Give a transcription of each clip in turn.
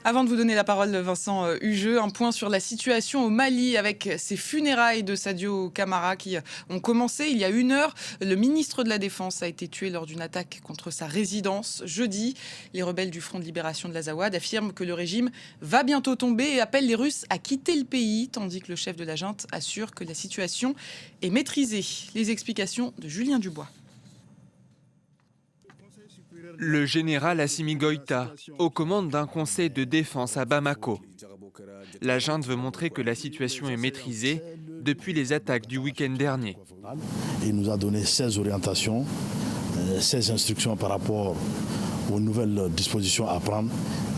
Avant de vous donner la parole, Vincent Hugeux, un point sur la situation au Mali avec ces funérailles de Sadio Camara qui ont commencé il y a 1 heure. Le ministre de la Défense a été tué lors d'une attaque contre sa résidence jeudi. Les rebelles du Front de libération de l'Azawad affirment que le régime va bientôt tomber et appellent les Russes à quitter le pays, tandis que le chef de la junte assure que la situation est maîtrisée. Les explications de Julien Dubois. Le général Assimi Goïta, aux commandes d'un conseil de défense à Bamako. La junte veut montrer que la situation est maîtrisée depuis les attaques du week-end dernier. Il nous a donné 16 orientations, 16 instructions par rapport aux nouvelles dispositions à prendre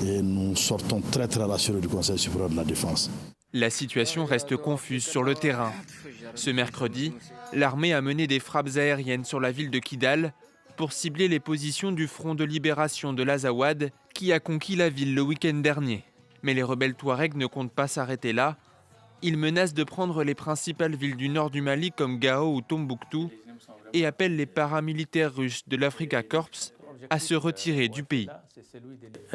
et nous sortons très rassurés du Conseil supérieur de la défense. La situation reste confuse sur le terrain. Ce mercredi, l'armée a mené des frappes aériennes sur la ville de Kidal pour cibler les positions du Front de libération de l'Azawad qui a conquis la ville le week-end dernier. Mais les rebelles Touaregs ne comptent pas s'arrêter là. Ils menacent de prendre les principales villes du nord du Mali comme Gao ou Tombouctou et appellent les paramilitaires russes de l'Africa Corps à se retirer du pays.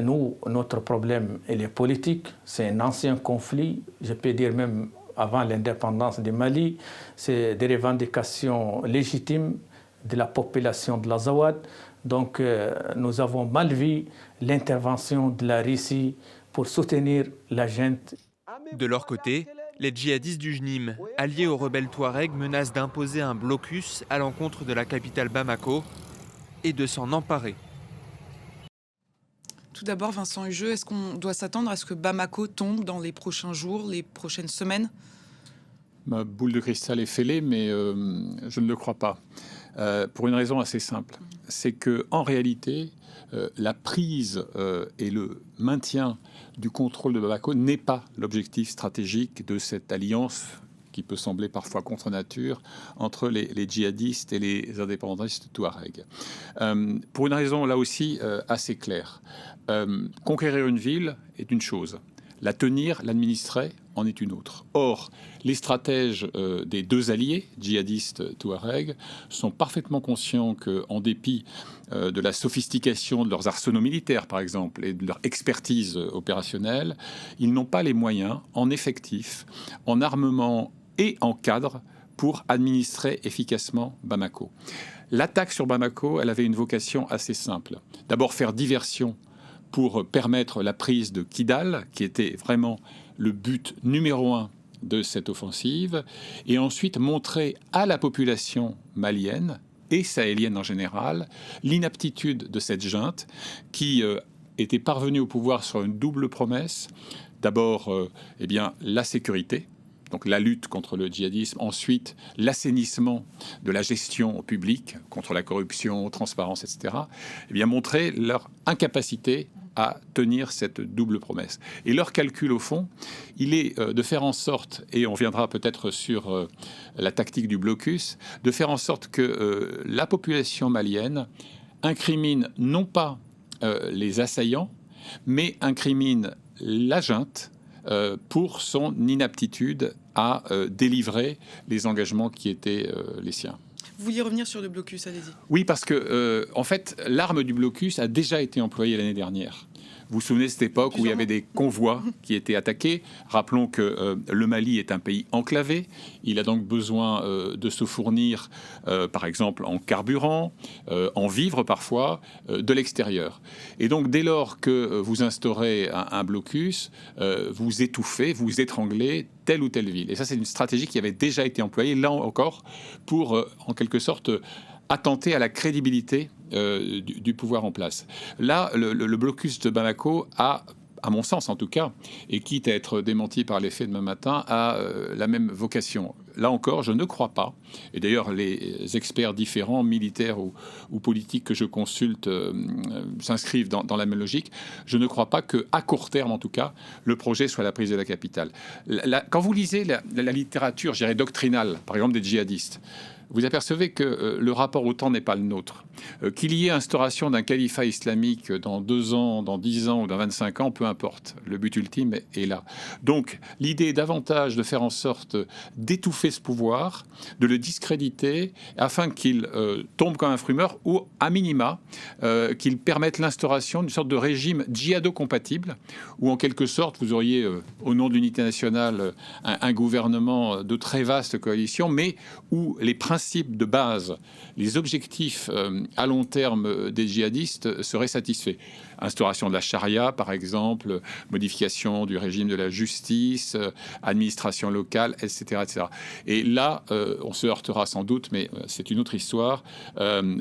Nous, notre problème, il est politique. C'est un ancien conflit, je peux dire même avant l'indépendance du Mali. C'est des revendications légitimes de la population de l'Azawad. Donc nous avons mal vu l'intervention de la Russie pour soutenir la junte. De leur côté, les djihadistes du JNIM, alliés aux rebelles Touaregs, menacent d'imposer un blocus à l'encontre de la capitale Bamako et de s'en emparer. Tout d'abord, Vincent Hugeux, est-ce qu'on doit s'attendre à ce que Bamako tombe dans les prochains jours, les prochaines semaines ? Ma boule de cristal est fêlée, mais je ne le crois pas. Pour une raison assez simple. C'est qu'en réalité, la prise et le maintien du contrôle de Bamako n'est pas l'objectif stratégique de cette alliance qui peut sembler parfois contre nature entre les djihadistes et les indépendantistes touaregs. Pour une raison là aussi assez claire. Conquérir une ville est une chose. La tenir, l'administrer, en est une autre. Or, les stratèges des deux alliés, djihadistes touaregs, sont parfaitement conscients qu'en dépit de la sophistication de leurs arsenaux militaires, par exemple, et de leur expertise opérationnelle, ils n'ont pas les moyens, en effectif, en armement et en cadre, pour administrer efficacement Bamako. L'attaque sur Bamako, elle avait une vocation assez simple. D'abord, faire diversion pour permettre la prise de Kidal, qui était vraiment le but numéro 1 de cette offensive, et ensuite montrer à la population malienne et sahélienne en général l'inaptitude de cette junte qui était parvenue au pouvoir sur une double promesse. D'abord, la sécurité, donc la lutte contre le djihadisme, ensuite l'assainissement de la gestion publique contre la corruption, transparence, etc. Montrer leur incapacité à tenir cette double promesse. Et leur calcul, au fond, il est de faire en sorte, et on viendra peut-être sur la tactique du blocus, de faire en sorte que la population malienne incrimine non pas les assaillants, mais incrimine la junte pour son inaptitude à délivrer les engagements qui étaient les siens. Vous vouliez revenir sur le blocus, allez-y. Oui, parce que, en fait, l'arme du blocus a déjà été employée l'année dernière. Vous vous souvenez de cette époque où il y avait des convois qui étaient attaqués. Rappelons que le Mali est un pays enclavé. Il a donc besoin de se fournir, par exemple, en carburant, en vivres parfois, de l'extérieur. Et donc, dès lors que vous instaurez un blocus, vous étouffez, vous étranglez telle ou telle ville. Et ça, c'est une stratégie qui avait déjà été employée, là encore, pour, en quelque sorte, attenter à la crédibilité du pouvoir en place. Là, le blocus de Bamako a, à mon sens en tout cas, et quitte à être démenti par les faits demain matin, a la même vocation. Là encore, je ne crois pas, et d'ailleurs les experts différents, militaires ou politiques que je consulte s'inscrivent dans la même logique, je ne crois pas qu'à court terme en tout cas, le projet soit la prise de la capitale. Quand vous lisez la littérature, je dirais doctrinale, par exemple des djihadistes, vous apercevez que le rapport au temps n'est pas le nôtre. Qu'il y ait instauration d'un califat islamique dans 2 ans, dans 10 ans ou dans 25 ans, peu importe. Le but ultime est là. Donc, l'idée est davantage de faire en sorte d'étouffer ce pouvoir, de le discréditer, afin qu'il tombe comme un fruit mûr, ou, à minima, qu'il permette l'instauration d'une sorte de régime djihado-compatible, où, en quelque sorte, vous auriez, au nom de l'unité nationale, un gouvernement de très vaste coalition, mais où les principes de base, les objectifs à long terme des djihadistes seraient satisfaits. Instauration de la charia, par exemple, modification du régime de la justice, administration locale, etc., etc. Et là, on se heurtera sans doute, mais c'est une autre histoire,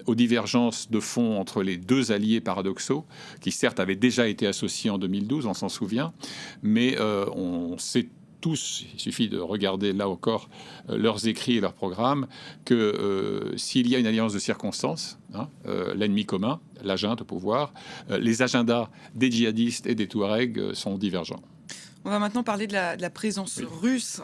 aux divergences de fond entre les 2 alliés paradoxaux, qui certes avaient déjà été associés en 2012, on s'en souvient, mais on sait tous, il suffit de regarder là encore leurs écrits et leurs programmes, que s'il y a une alliance de circonstances, l'ennemi commun, la junte au pouvoir, les agendas des djihadistes et des Touaregs sont divergents. On va maintenant parler de la présence russe.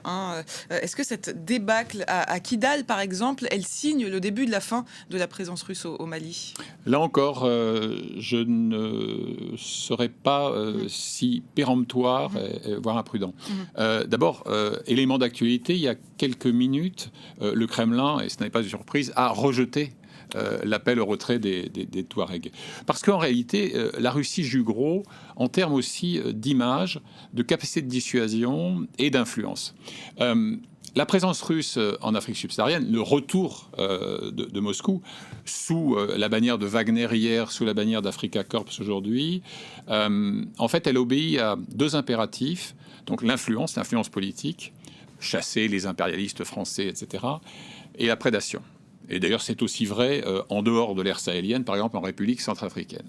Est-ce que cette débâcle à Kidal, par exemple, elle signe le début de la fin de la présence russe au Mali? Là encore, je ne serais pas si péremptoire, voire imprudent. D'abord, élément d'actualité, il y a quelques minutes, le Kremlin, et ce n'est pas une surprise, a rejeté l'appel au retrait des Touaregs. Parce qu'en réalité, la Russie joue gros en termes aussi d'image, de capacité de dissuasion et d'influence. La présence russe en Afrique subsaharienne, le retour de Moscou, sous la bannière de Wagner hier, sous la bannière d'Africa Corps aujourd'hui, en fait, elle obéit à 2 impératifs. Donc l'influence politique, chasser les impérialistes français, etc., et la prédation. Et d'ailleurs, c'est aussi vrai en dehors de l'ère sahélienne, par exemple en République centrafricaine.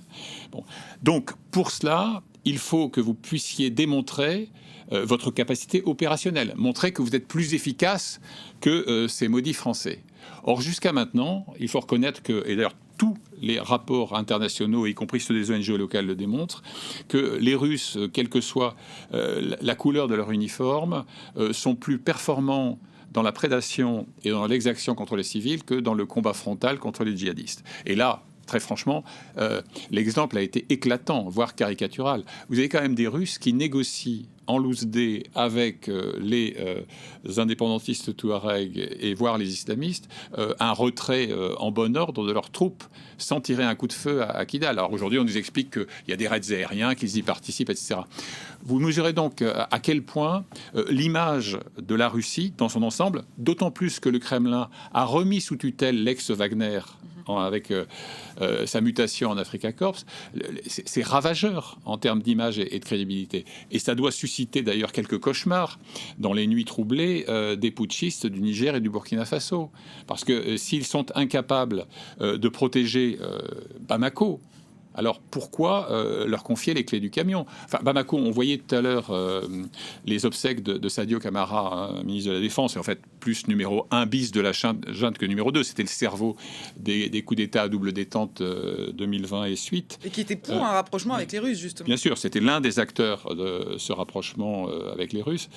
Bon. Donc, pour cela, il faut que vous puissiez démontrer votre capacité opérationnelle, montrer que vous êtes plus efficace que ces maudits Français. Or, jusqu'à maintenant, il faut reconnaître que, et d'ailleurs, tous les rapports internationaux, y compris ceux des ONG locales, le démontrent, que les Russes, quelle que soit la couleur de leur uniforme, sont plus performants dans la prédation et dans l'exaction contre les civils que dans le combat frontal contre les djihadistes. Et là, très franchement, l'exemple a été éclatant, voire caricatural. Vous avez quand même des Russes qui négocient en loose day avec les indépendantistes touaregs et voire les islamistes un retrait en bon ordre de leurs troupes sans tirer un coup de feu à Kidal. Alors aujourd'hui, on nous explique qu'il y a des raids aériens, qu'ils y participent, etc. Vous mesurez donc à quel point l'image de la Russie dans son ensemble, d'autant plus que le Kremlin a remis sous tutelle l'ex-Wagner avec sa mutation en Africa Corps, c'est ravageur en termes d'image et de crédibilité. Et ça doit susciter d'ailleurs quelques cauchemars dans les nuits troublées des putschistes du Niger et du Burkina Faso. Parce que s'ils sont incapables de protéger Bamako, alors pourquoi leur confier les clés du camion? Enfin, Bamako, on voyait tout à l'heure les obsèques de Sadio Camara, ministre de la Défense, et en fait plus numéro 1 bis de la junte que numéro 2. C'était le cerveau des coups d'État à double détente 2020 et suite. Et qui était pour un rapprochement avec les Russes, justement. Bien sûr, c'était l'un des acteurs de ce rapprochement avec les Russes.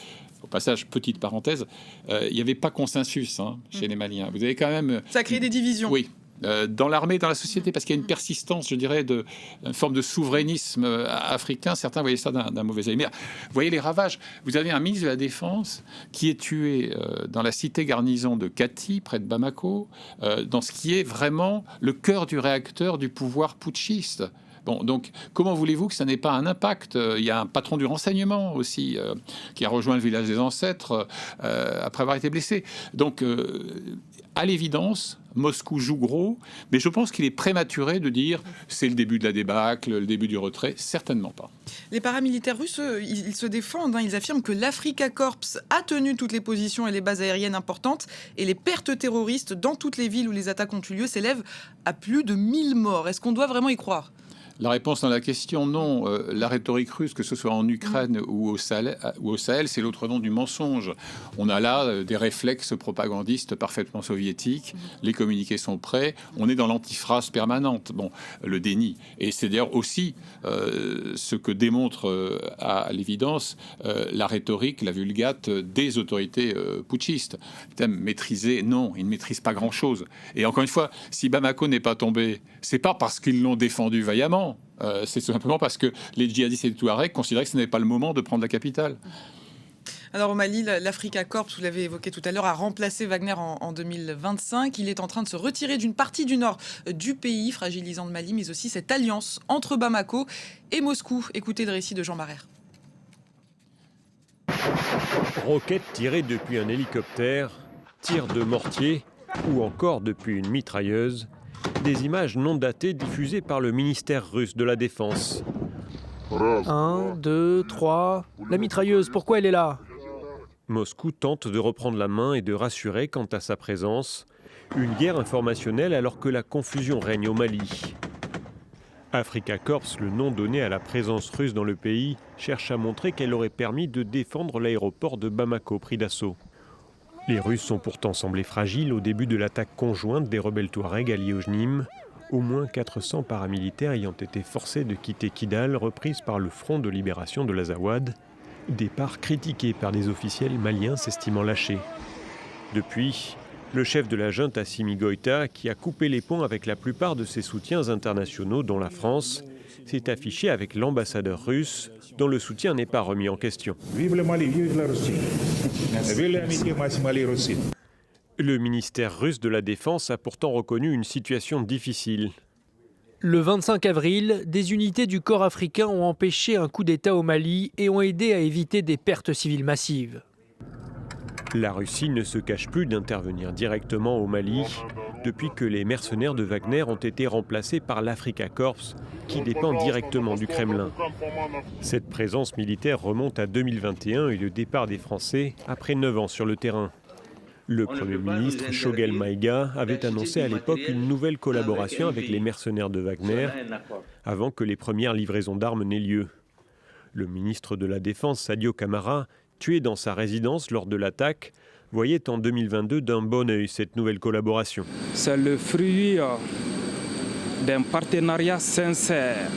Au passage, petite parenthèse, il n'y avait pas consensus chez les Maliens. Vous avez quand même... Ça a créé des divisions. Oui. Dans l'armée, dans la société, parce qu'il y a une persistance, je dirais, d'une forme de souverainisme africain. Certains voyaient ça d'un mauvais œil. Mais vous voyez les ravages. Vous avez un ministre de la Défense qui est tué dans la cité garnison de Kati, près de Bamako, dans ce qui est vraiment le cœur du réacteur du pouvoir putschiste. Bon, donc, comment voulez-vous que ça n'ait pas un impact? Il y a un patron du renseignement aussi qui a rejoint le village des ancêtres après avoir été blessé. Donc, à l'évidence, Moscou joue gros, mais je pense qu'il est prématuré de dire c'est le début de la débâcle, le début du retrait. Certainement pas. Les paramilitaires russes, ils se défendent. Ils affirment que l'Africa Corps a tenu toutes les positions et les bases aériennes importantes, et les pertes terroristes dans toutes les villes où les attaques ont eu lieu s'élèvent à plus de 1000 morts. Est-ce qu'on doit vraiment y croire? La réponse dans la question, non. La rhétorique russe, que ce soit en Ukraine ou au Sahel, c'est l'autre nom du mensonge. On a là des réflexes propagandistes parfaitement soviétiques. Les communiqués sont prêts. On est dans l'antiphrase permanente. Bon, le déni. Et c'est d'ailleurs aussi ce que démontre à l'évidence la rhétorique, la vulgate des autorités putschistes. Maîtriser, non, ils ne maîtrisent pas grand-chose. Et encore une fois, si Bamako n'est pas tombé, c'est pas parce qu'ils l'ont défendu vaillamment. C'est tout simplement parce que les djihadistes et les Touaregs considéraient que ce n'était pas le moment de prendre la capitale. Alors au Mali, l'Africa Corps, vous l'avez évoqué tout à l'heure, a remplacé Wagner en 2025. Il est en train de se retirer d'une partie du nord du pays, fragilisant le Mali, mais aussi cette alliance entre Bamako et Moscou. Écoutez le récit de Jean Barrère. Roquettes tirées depuis un hélicoptère, tirs de mortier ou encore depuis une mitrailleuse. Des images non datées diffusées par le ministère russe de la Défense. 1, 2, 3... La mitrailleuse, pourquoi elle est là ? Moscou tente de reprendre la main et de rassurer quant à sa présence. Une guerre informationnelle alors que la confusion règne au Mali. Africa Corps, le nom donné à la présence russe dans le pays, cherche à montrer qu'elle aurait permis de défendre l'aéroport de Bamako pris d'assaut. Les Russes ont pourtant semblé fragiles au début de l'attaque conjointe des rebelles Touaregs alliés au JNIM. Au moins 400 paramilitaires ayant été forcés de quitter Kidal, reprise par le Front de libération de l'Azawad. Départ critiqué par des officiels maliens s'estimant lâchés. Depuis, le chef de la junte Assimi Goïta, qui a coupé les ponts avec la plupart de ses soutiens internationaux, dont la France, s'est affiché avec l'ambassadeur russe, dont le soutien n'est pas remis en question. Vive le Mali, vive la Russie. Vive l'amitié Mali-Russie. Le ministère russe de la Défense a pourtant reconnu une situation difficile. Le 25 avril, des unités du corps africain ont empêché un coup d'État au Mali et ont aidé à éviter des pertes civiles massives. La Russie ne se cache plus d'intervenir directement au Mali depuis que les mercenaires de Wagner ont été remplacés par l'Africa Corps, qui dépend directement du Kremlin. Cette présence militaire remonte à 2021 et le départ des Français après 9 ans sur le terrain. Le Premier ministre Choguel Maïga avait annoncé à l'époque une nouvelle collaboration avec les mercenaires de Wagner avant que les premières livraisons d'armes n'aient lieu. Le ministre de la Défense, Sadio Camara, tué dans sa résidence lors de l'attaque, voyait en 2022 d'un bon œil cette nouvelle collaboration. C'est le fruit d'un partenariat sincère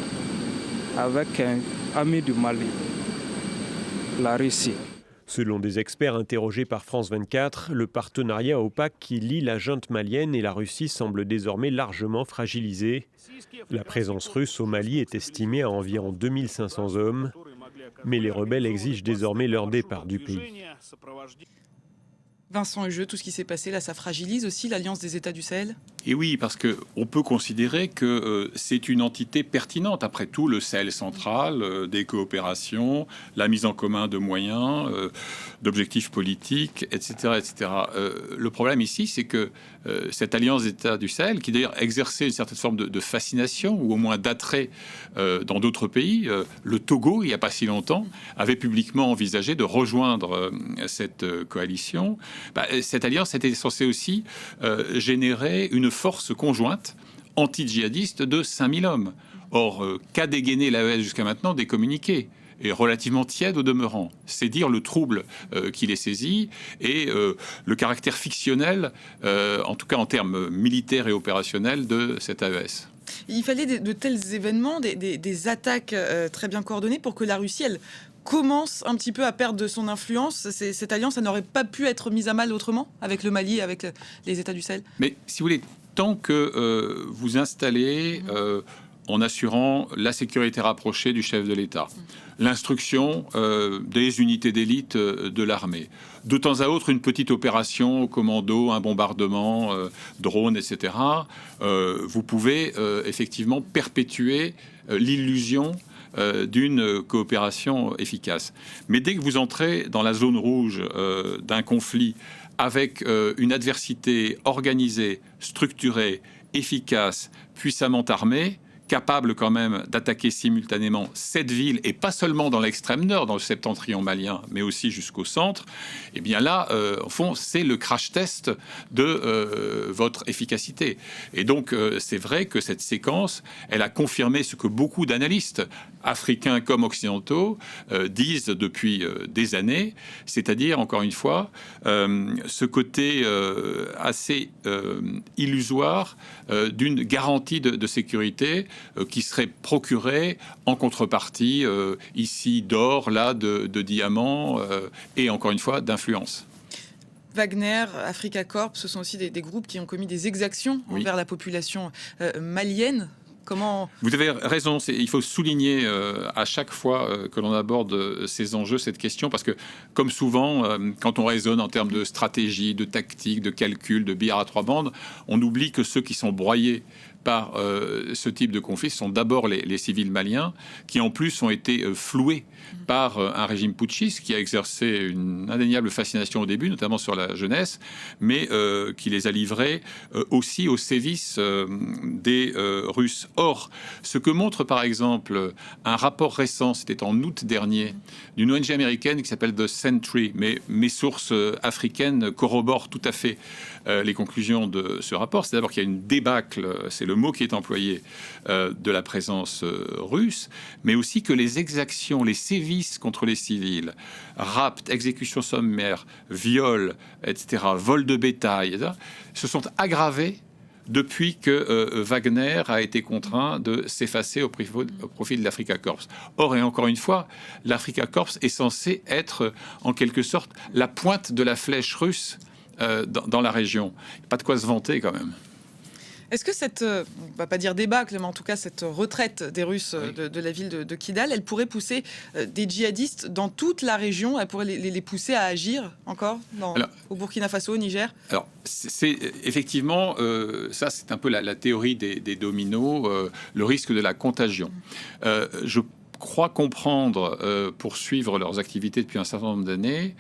avec un ami du Mali, la Russie. Selon des experts interrogés par France 24, le partenariat opaque qui lie la junte malienne et la Russie semble désormais largement fragilisé. La présence russe au Mali est estimée à environ 2500 hommes, mais les rebelles exigent désormais leur départ du pays. Vincent Hugeux, tout ce qui s'est passé là, ça fragilise aussi l'Alliance des États du Sahel ? Et oui, parce qu'on peut considérer que c'est une entité pertinente. Après tout, le Sahel central, des coopérations, la mise en commun de moyens, d'objectifs politiques, etc. etc. Le problème ici, c'est que cette alliance des États du Sahel, qui d'ailleurs exerçait une certaine forme de fascination, ou au moins d'attrait dans d'autres pays, le Togo, il n'y a pas si longtemps, avait publiquement envisagé de rejoindre cette coalition. Cette alliance était censée aussi générer une force conjointe anti-djihadiste de 5000 hommes. Or, qu'a dégainé l'AES jusqu'à maintenant? Des communiqués, et relativement tiède au demeurant. C'est dire le trouble qui les saisit et le caractère fictionnel, en tout cas en termes militaires et opérationnels, de cette AES. Il fallait de tels événements, des attaques très bien coordonnées pour que la Russie, elle commence un petit peu à perdre de son influence. Cette alliance, elle n'aurait pas pu être mise à mal autrement avec le Mali, avec les États du Sahel. Mais si vous voulez, tant que vous installez en assurant la sécurité rapprochée du chef de l'État, l'instruction des unités d'élite de l'armée, de temps à autre une petite opération au commando, un bombardement, drone, etc., vous pouvez effectivement perpétuer l'illusion d'une coopération efficace. Mais dès que vous entrez dans la zone rouge d'un conflit avec une adversité organisée, structurée, efficace, puissamment armée, capable quand même d'attaquer simultanément cette ville, et pas seulement dans l'extrême nord, dans le septentrion malien, mais aussi jusqu'au centre, eh bien là, au fond, c'est le crash test de votre efficacité. Et donc, c'est vrai que cette séquence, elle a confirmé ce que beaucoup d'analystes, africains comme occidentaux, disent depuis des années, c'est-à-dire, encore une fois, ce côté assez illusoire d'une garantie de sécurité qui serait procurée en contrepartie, ici d'or, là de diamants, et encore une fois d'influence. Wagner, Africa Corps, ce sont aussi des groupes qui ont commis des exactions envers la population malienne. Comment... Vous avez raison, il faut souligner à chaque fois que l'on aborde ces enjeux, cette question, parce que comme souvent, quand on raisonne en termes de stratégie, de tactique, de calcul, de billard à trois bandes, on oublie que ceux qui sont broyés par ce type de conflit sont d'abord les civils maliens, qui en plus ont été floués par un régime putschiste qui a exercé une indéniable fascination au début, notamment sur la jeunesse, mais qui les a livrés aussi au sévice des Russes. Or, ce que montre par exemple un rapport récent, c'était en août dernier, d'une ONG américaine qui s'appelle The Sentry, mais mes sources africaines corroborent tout à fait les conclusions de ce rapport. C'est d'abord qu'il y a une débâcle, c'est le mot qui est employé, de la présence russe, mais aussi que les exactions, les sévices contre les civils, rapts, exécutions sommaires, viols, etc., vols de bétail, etc., se sont aggravés depuis que Wagner a été contraint de s'effacer au profit de l'Africa Corps. Or, et encore une fois, l'Africa Corps est censé être, en quelque sorte, la pointe de la flèche russe dans la région. Pas de quoi se vanter, quand même. Est-ce que cette, on va pas dire débâcle, mais en tout cas cette retraite des Russes de la ville de Kidal, elle pourrait pousser des djihadistes dans toute la région, elle pourrait les pousser à agir encore au Burkina Faso, au Niger? Alors, c'est effectivement, ça c'est un peu la théorie des dominos, le risque de la contagion. Je crois comprendre, pour suivre leurs activités depuis un certain nombre d'années,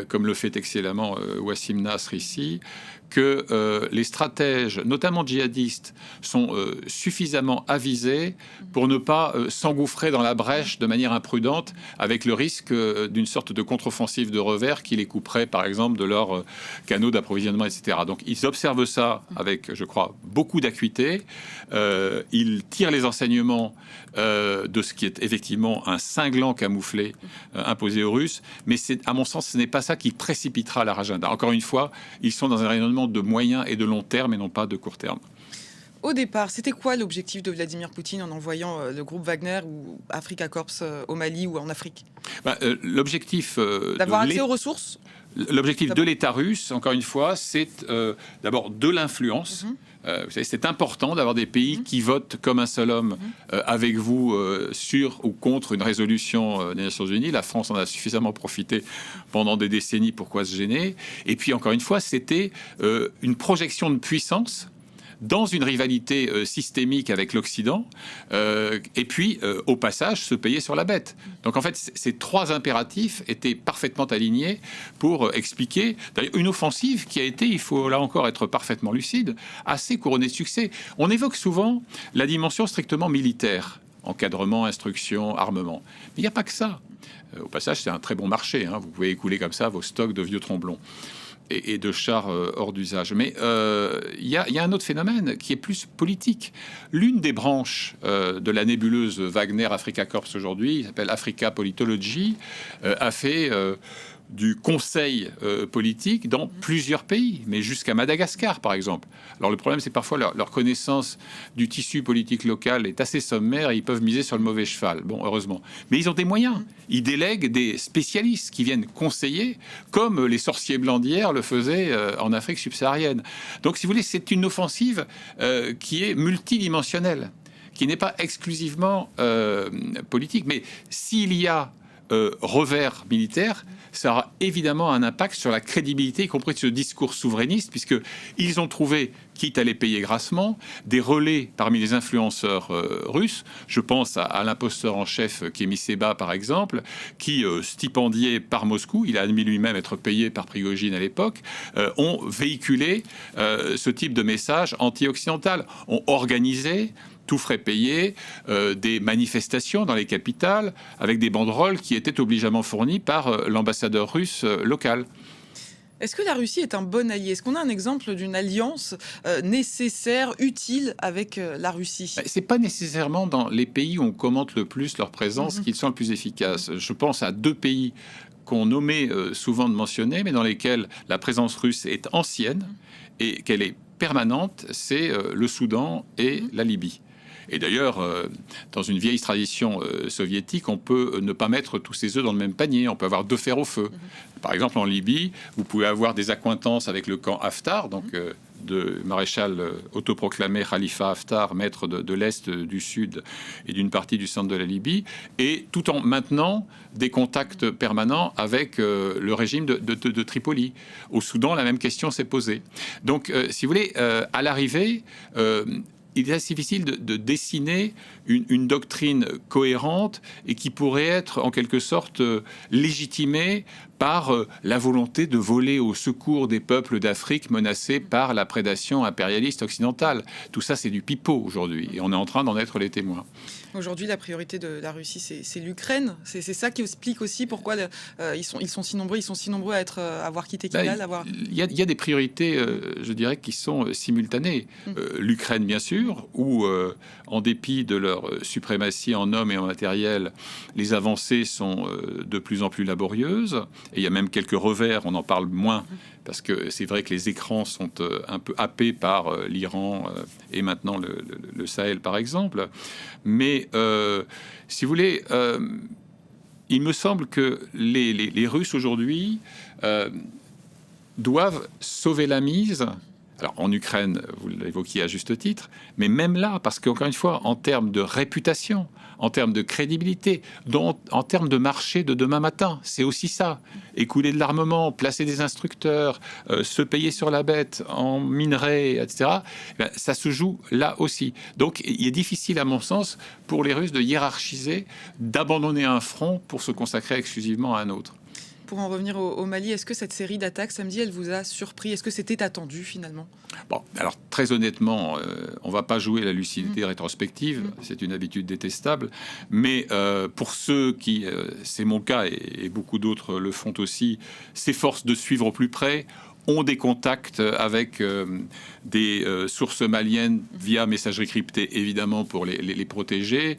comme le fait excellemment Wassim Nasr ici, que les stratèges, notamment djihadistes, sont suffisamment avisés pour ne pas s'engouffrer dans la brèche de manière imprudente, avec le risque d'une sorte de contre-offensive de revers qui les couperait, par exemple, de leurs canaux d'approvisionnement, etc. Donc, ils observent ça avec, je crois, beaucoup d'acuité. Ils tirent les enseignements de ce qui est effectivement un cinglant camouflé imposé aux Russes, mais à mon sens, ce n'est pas ça qui précipitera leur agenda. Encore une fois, ils sont dans un rayonnement de moyen et de long terme et non pas de court terme. Au départ, c'était quoi l'objectif de Vladimir Poutine en envoyant le groupe Wagner ou Africa Corps au Mali ou en Afrique? L'objectif... D'avoir accès aux ressources? L'objectif de l'État russe, encore une fois, c'est d'abord de l'influence. Vous savez, c'est important d'avoir des pays qui votent comme un seul homme avec vous sur ou contre une résolution des Nations Unies. La France en a suffisamment profité pendant des décennies, pourquoi se gêner? Et puis, encore une fois, c'était une projection de puissance dans une rivalité systémique avec l'Occident, et puis, au passage, se payer sur la bête. Donc, en fait, ces trois impératifs étaient parfaitement alignés pour expliquer une offensive qui a été, il faut là encore être parfaitement lucide, assez couronnée de succès. On évoque souvent la dimension strictement militaire, encadrement, instruction, armement. Mais il n'y a pas que ça. Au passage, c'est un très bon marché, hein. Vous pouvez écouler comme ça vos stocks de vieux tromblons et de chars hors d'usage. Mais il y a un autre phénomène qui est plus politique. L'une des branches de la nébuleuse Wagner Africa Corps aujourd'hui, il s'appelle Africa Politology, a fait du conseil politique dans plusieurs pays, mais jusqu'à Madagascar, par exemple. Alors le problème, c'est parfois leur connaissance du tissu politique local est assez sommaire et ils peuvent miser sur le mauvais cheval. Bon, heureusement. Mais ils ont des moyens. Ils délèguent des spécialistes qui viennent conseiller, comme les sorciers blancs d'hier le faisaient en Afrique subsaharienne. Donc, si vous voulez, c'est une offensive qui est multidimensionnelle, qui n'est pas exclusivement politique. Mais s'il y a revers militaire, ça aura évidemment un impact sur la crédibilité, y compris de ce discours souverainiste, puisqu'ils ont trouvé, quitte à les payer grassement, des relais parmi les influenceurs russes. Je pense à l'imposteur en chef Kémy Séba, par exemple, qui, stipendié par Moscou, il a admis lui-même être payé par Prigojine à l'époque, ont véhiculé ce type de message anti-occidental, ont organisé tout frais payés, des manifestations dans les capitales, avec des banderoles qui étaient obligeamment fournies par l'ambassadeur russe local. Est-ce que la Russie est un bon allié? Est-ce qu'on a un exemple d'une alliance nécessaire, utile avec la Russie? C'est pas nécessairement dans les pays où on commente le plus leur présence qu'ils sont le plus efficaces. Je pense à 2 pays qu'on omet souvent de mentionner, mais dans lesquels la présence russe est ancienne et qu'elle est permanente, c'est le Soudan et la Libye. Et d'ailleurs, dans une vieille tradition soviétique, on peut ne pas mettre tous ses œufs dans le même panier. On peut avoir 2 fers au feu. Par exemple, en Libye, vous pouvez avoir des accointances avec le camp Haftar, donc de maréchal autoproclamé Khalifa Haftar, maître de l'Est, du Sud et d'une partie du centre de la Libye, et tout en maintenant des contacts permanents avec le régime de Tripoli. Au Soudan, la même question s'est posée. Donc, si vous voulez, à l'arrivée, il est assez difficile de dessiner une doctrine cohérente et qui pourrait être en quelque sorte légitimée par la volonté de voler au secours des peuples d'Afrique menacés par la prédation impérialiste occidentale. Tout ça, c'est du pipeau aujourd'hui et on est en train d'en être les témoins. Aujourd'hui, la priorité de la Russie, c'est l'Ukraine. C'est ça qui explique aussi pourquoi ils sont si nombreux. Ils sont si nombreux à avoir quitté Kidal. Il y a des priorités, je dirais, qui sont simultanées. L'Ukraine, bien sûr, où, en dépit de leur suprématie en hommes et en matériel, les avancées sont de plus en plus laborieuses. Et il y a même quelques revers, on en parle moins, parce que c'est vrai que les écrans sont un peu happés par l'Iran et maintenant le Sahel, par exemple. Mais, si vous voulez, il me semble que les Russes, aujourd'hui, doivent sauver la mise. Alors, en Ukraine, vous l'évoquiez à juste titre, mais même là, parce qu'encore une fois, en termes de réputation, en termes de crédibilité, en termes de marché de demain matin, c'est aussi ça. Écouler de l'armement, placer des instructeurs, se payer sur la bête en minerais, etc., ça se joue là aussi. Donc, il est difficile, à mon sens, pour les Russes de hiérarchiser, d'abandonner un front pour se consacrer exclusivement à un autre. Pour en revenir au Mali, est-ce que cette série d'attaques samedi, elle vous a surpris? Est-ce que c'était attendu finalement? Bon, alors très honnêtement, on ne va pas jouer la lucidité rétrospective, c'est une habitude détestable, mais pour ceux qui, c'est mon cas et beaucoup d'autres le font aussi, s'efforcent de suivre au plus près, ont des contacts avec des sources maliennes via messagerie cryptée, évidemment, pour les protéger.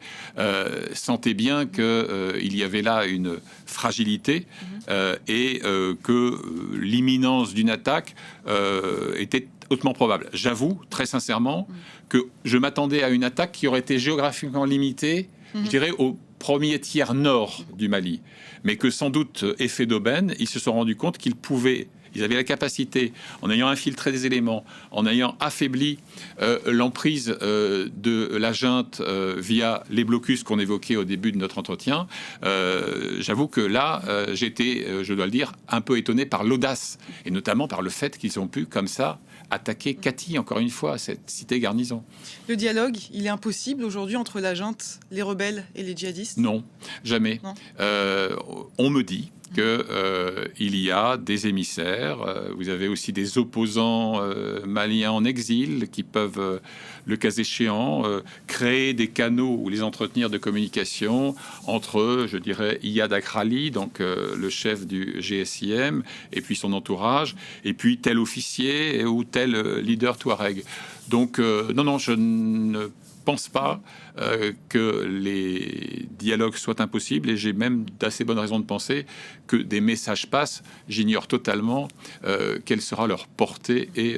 Sentez bien qu'il y avait là une fragilité et que l'imminence d'une attaque était hautement probable. J'avoue, très sincèrement, que je m'attendais à une attaque qui aurait été géographiquement limitée, je dirais, au premier tiers nord du Mali. Mais que sans doute, effet d'aubaine, ils se sont rendus compte ils avaient la capacité, en ayant infiltré des éléments, en ayant affaibli l'emprise de la junte via les blocus qu'on évoquait au début de notre entretien. J'avoue que là, j'étais, je dois le dire, un peu étonné par l'audace, et notamment par le fait qu'ils ont pu, comme ça, attaquer Kati, encore une fois, cette cité garnison. Le dialogue, il est impossible aujourd'hui entre la junte, les rebelles et les djihadistes? Non, jamais. Non. On me dit qu'il y a des émissaires, vous avez aussi des opposants maliens en exil qui peuvent, le cas échéant, créer des canaux ou les entretenir de communication entre, je dirais, Iyad Akrali, donc le chef du GSIM, et puis son entourage, et puis tel officier ou tel leader touareg. Donc, non, je ne pense pas que les dialogues soient impossibles, et j'ai même d'assez bonnes raisons de penser que des messages passent. J'ignore totalement quelle sera leur portée et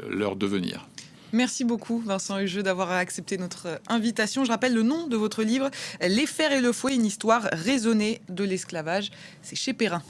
leur devenir. Merci beaucoup Vincent Hugeux d'avoir accepté notre invitation. Je rappelle le nom de votre livre, Les Fers et le Fouet, une histoire raisonnée de l'esclavage. C'est chez Perrin.